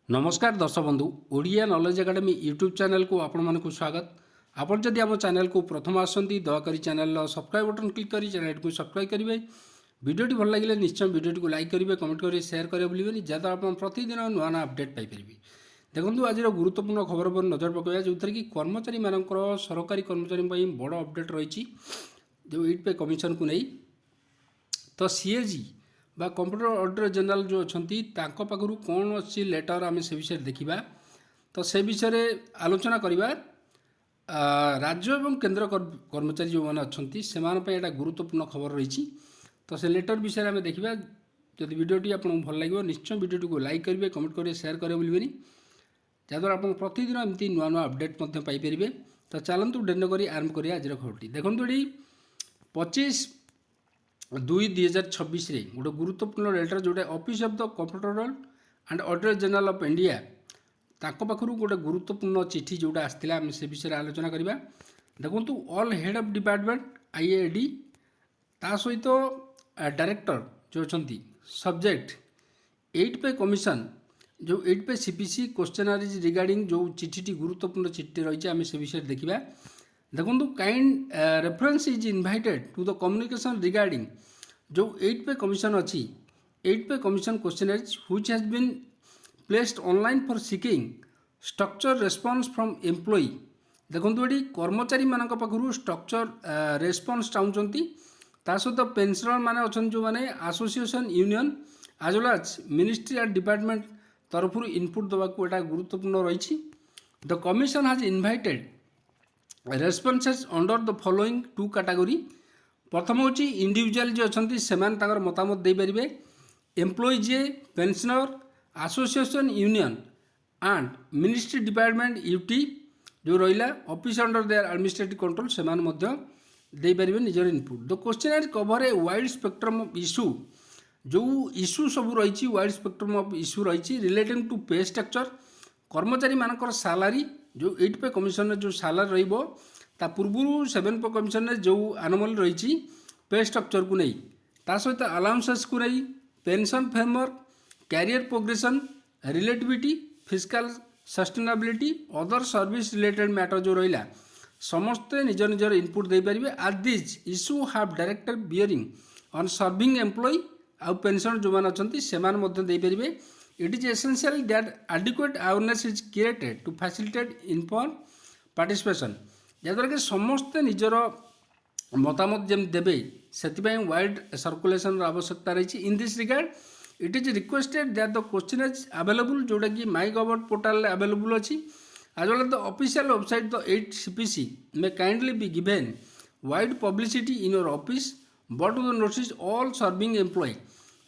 नमस्कार दर्शक बंधु Odia knowledge academy YouTube channel को आपण मन को स्वागत। आपण जदि आम चैनल को प्रथम आसती दयाकोरी चैनल सब्सक्राइब बटन क्लिक कर चैनल को सब्सक्राइब करेंगे। वीडियोटी भल लगे निश्चय वीडियोटी को लाइक करेंगे, कमेंट करेंगे, शेयर करेंगे भूलें जहाँद्वारा आप प्रतिदिन नुआ नुआ अपडेट पाइपर। देखो आज गुरुत्वपूर्ण खबर पर नजर पकड़ा जो कि कर्मचारी मान सरकारी कर्मचारी बड़ अपडेट रही जो 8 पे कमिशन को नहीं तो सीएजी बा कंप्यूटर ऑडिटर जनरल जो अच्छा पाखु कौन अच्छी लेटर आम से विषय देखा तो से विषय आलोचना करवा। राज्य एवं केंद्र कर्मचारी जो मैंने अच्छा से गुरुत्वपूर्ण खबर रही तो से लेटर विषय आम देखा। जब वीडियोटी आपको भल लगे निश्चय वीडियोटी को लाइक करेंगे, कमेंट करेंगे, शेयर करेंगे भूलें जहाँद्वारा आप प्रतिदिन एमती नुआ नुआ अपडेट पाइपर। तो चलतु डेन कर आरंभ करिए आज खबरटी। देखो ये 25/2/2026 गोटे गुरुत्वपूर्ण लेटर जोटा office of the comptroller and auditor general of India ताको पाखरु गोटे गुरुत्वपूर्ण चिठी जोटा आसला आम से विषय आलोचना करवा। देखो all head of department IAD ता सहित डायरेक्टर जो अच्छा सब्जेक्ट 8 पे कमिशन जो 8 पे सीपीसी क्वेश्चनरीज रिगार्डिंग जो चिठी गुरुत्वपूर्ण चिठी रही आम से विषय देखा। देखो kind reference is invited to the communication regarding जो 8 पे कमिशन अच्छी 8 pay commission questionnaires which has been placed online for seeking structure response from employee. देखो ये कर्मचारी मान पाखु स्ट्रक्चर रेस्पॉन्स चाहूँगी सहित पेंशनर मैंने अच्छा जो मैंने association union as well as ministry and department तरफ इनपुट देवाक एटा गुरुत्वपूर्ण रही। The commission has invited responses under the following 2 category. प्रथम हूँ इंडिविजुअल जो अच्छा से मतामत दे पारे, एम्प्लॉई जे pensioner association union and ministry department UT जो रहा office under their administrative control से दे पारे निजर input. The question cover a wide spectrum of issue जो इश्यू सब रही वाइड स्पेक्ट्रम ऑफ इश्यू रही रिलेटिंग टू पे स्ट्रक्चर कर्मचारी मानकर सैलरी जो 8 पे कमिशन जो सैलरी ता पूर्व 7 पे कमिशन जो एनोमली रही पे स्ट्रक्चर को नहीं सहित अलाउंसेस को नहीं pension framework career progression relativity fiscal sustainability other service related matter जो रहा समस्ते निज निजर इनपुट दे पारे। आज this issue have director bearing on serving employee आउ पेंशन जो मैंने अच्छा से दे पारे। It is essential that adequate awareness is created to facilitate informed participation जहाँद्वारा कि समस्ते निजर मतामत जमी देवे से वाइड सर्कुलेशन आवश्यकता रही। In this regard it is requested that the question is available जोटा कि माई गवर्नमेंट पोर्टाल अवेलेबल अच्छी as well the official website the 8 CPC may kindly be given wide publicity in your office but to the notice all serving employee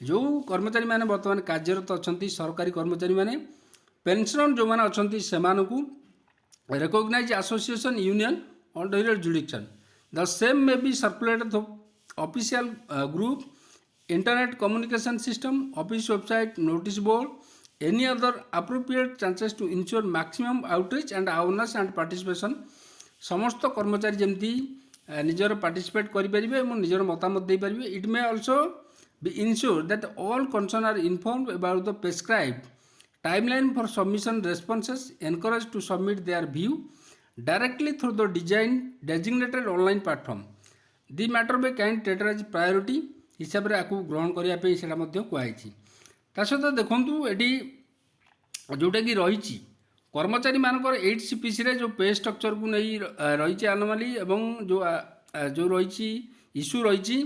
जो कर्मचारी मैंने बर्तमान कार्यरत अच्छा सरकारी कर्मचारी मैंने पेंशन जो मैंने अच्छा से recognise association union under jurisdiction the same may be circulated official group internet communication system office website notice board any other appropriate chances to ensure maximum outreach and awareness and participation समस्त कर्मचारी जमती निजर participate करें निजर मतामत दे पारे। It may also be ensured that all concerned are informed about the prescribed timeline for submission responses, encouraged to submit their view directly through the designated online platform. The matter may kind treated as priority हिसाब से आपको ग्रहण करने से कहुई। सहित देखु ये जोटा कि रही कर्मचारी मानकर 8 CPC रे जो पे स्ट्रक्चर को नहीं रही एनोमाली जो जो रही इश्यू रही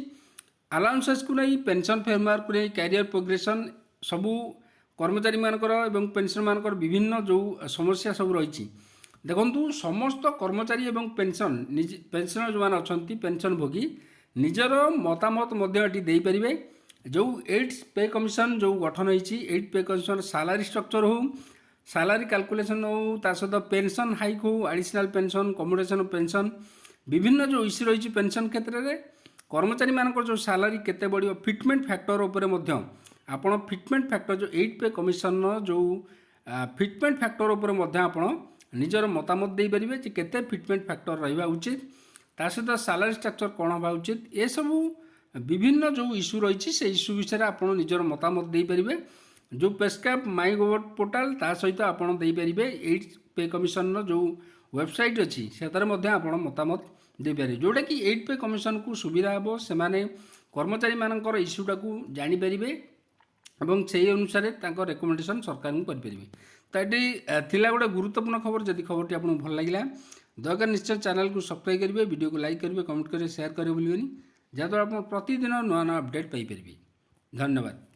अलाउंसेस को नहीं पेंशन फ्रेमवर्क को नहीं कैरियर प्रोग्रेशन सबू कर्मचारी मानकर एवं पेंशन मानकर विभिन्न जो समस्या सब रही। देखु समस्त कर्मचारी एवं पेंशनर जो मैंने अच्छा पेंशन भोगी निजर मतामत दे पारे। जो 8 पे कमिशन जो गठन होती 8 पे कमिशन सैलरी स्ट्रक्चर हो सैलरी कैलकुलेशन हो सहित पेंशन हाइक हो एडिशनल पेंशन कम्युटेशन पेंशन विभिन्न जो इश्यू रही पेंशन क्षेत्र में कर्मचारी मानकर जो सैलरी केते बढ़ियो फिटमेंट फैक्टर उपर आपण फिटमेंट फैक्टर जो 8 पे कमिशन जो फिटमेंट फैक्टर उपर आपण निजर मतामत दे पारे कि केते फिटमेंट फैक्टर रहा उचित सहित सैलरी स्ट्रक्चर कौन हवा उचित ए सब विभिन्न जो इश्यू रही से इश्यू विषय आप निजर मतामत दे पारे। जो पेस्काप माई गवर्ट पोर्टाल ता सहित आपण देपारे 8 पे कमिशन जो वेबसाइट अच्छी से आप मतामत देपारे जोटा कि 8 पे कमिशन को सुविधा हे से कर्मचारी मानकर इश्यूटा को जानीपर এবং সেই অনুসারে তাঁর রেকমেন্ডেসন সরকার করিপারে। তো এটি লা গোটে গুরুত্বপূর্ণ খবর। যদি খবরটি আপনার ভাল লাগিলা দয়াকরি নিশ্চয় চ্যানেল को सब्सक्राइब करेंगे, वीडियो को लाइक करेंगे, कमेंट करेंगे, शेयर करेंगे भूलिए जहाँद्वारा आप प्रतिदिन नया नया अपडेट पाइपर। धन्यवाद।